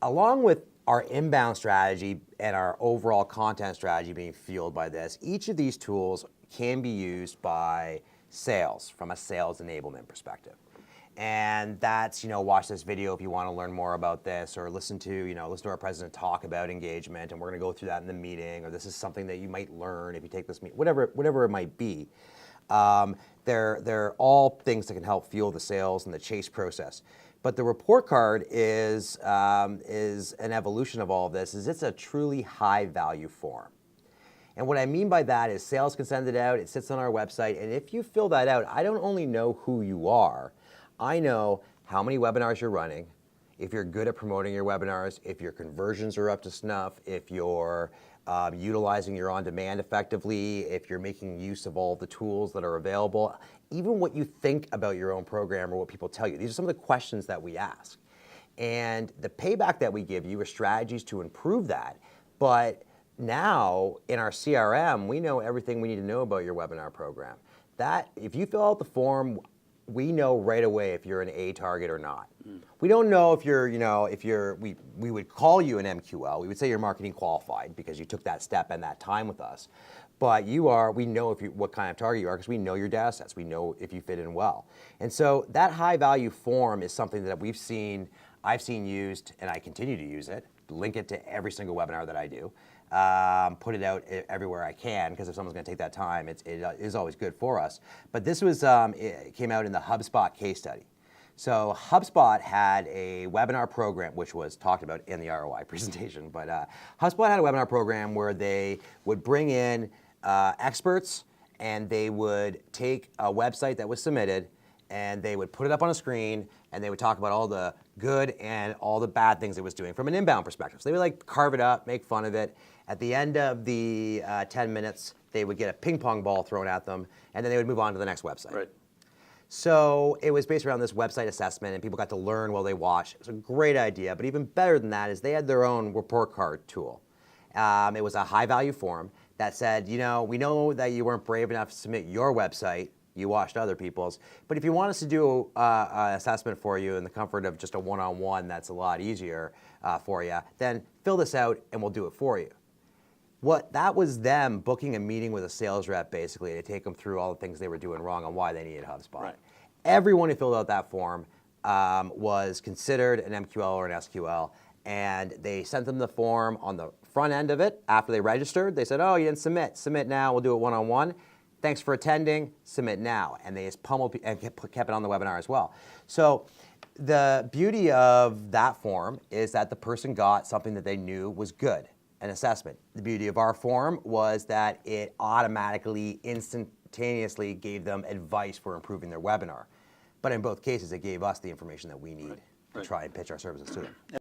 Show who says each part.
Speaker 1: along with our inbound strategy and our overall content strategy being fueled by this, each of these tools can be used by sales from a sales enablement perspective. And that's, watch this video if you want to learn more about this, or listen to our president talk about engagement, and we're going to go through that in the meeting, or this is something that you might learn if you take this meeting, whatever it might be. They're all things that can help fuel the sales and the chase process. But the report card is an evolution of all of this. It's a truly high value form. And what I mean by that is sales can send it out, it sits on our website, and if you fill that out, I don't only know who you are, I know how many webinars you're running, if you're good at promoting your webinars, if your conversions are up to snuff, if you're utilizing your on-demand effectively, if you're making use of all the tools that are available, even what you think about your own program or what people tell you. These are some of the questions that we ask. And the payback that we give you are strategies to improve that. But now in our CRM, we know everything we need to know about your webinar program. That if you fill out the form, we know right away if you're an A target or not. We don't know if we would call you an MQL. We would say you're marketing qualified because you took that step and that time with us. But we know what kind of target you are because we know your data sets. We know if you fit in well. And so that high value form is something that I've seen used, and I continue to use it, link it to every single webinar that I do. Put it out everywhere I can, because if someone's going to take that time, it is always good for us. But this was it came out in the HubSpot case study. So HubSpot had a webinar program, which was talked about in the ROI presentation. But HubSpot had a webinar program where they would bring in experts, and they would take a website that was submitted, and they would put it up on a screen, and they would talk about all the good and all the bad things it was doing from an inbound perspective. So they would carve it up, make fun of it. At the end of the 10 minutes, they would get a ping pong ball thrown at them, and then they would move on to the next website.
Speaker 2: Right.
Speaker 1: So it was based around this website assessment, and people got to learn while they watched. It was a great idea, but even better than that is they had their own report card tool. It was a high value form that said, we know that you weren't brave enough to submit your website, you watched other people's, but if you want us to do an assessment for you in the comfort of just a one-on-one that's a lot easier for you, then fill this out and we'll do it for you. That was them booking a meeting with a sales rep basically to take them through all the things they were doing wrong and why they needed HubSpot.
Speaker 2: Right.
Speaker 1: Everyone who filled out that form was considered an MQL or an SQL, and they sent them the form on the front end of it after they registered. They said, oh, you didn't submit. Submit now, we'll do it one-on-one. Thanks for attending, submit now. And they just pummeled and kept it on the webinar as well. So the beauty of that form is that the person got something that they knew was good, an assessment. The beauty of our form was that it automatically, instantaneously gave them advice for improving their webinar. But in both cases, it gave us the information that we need to try and pitch our services to them.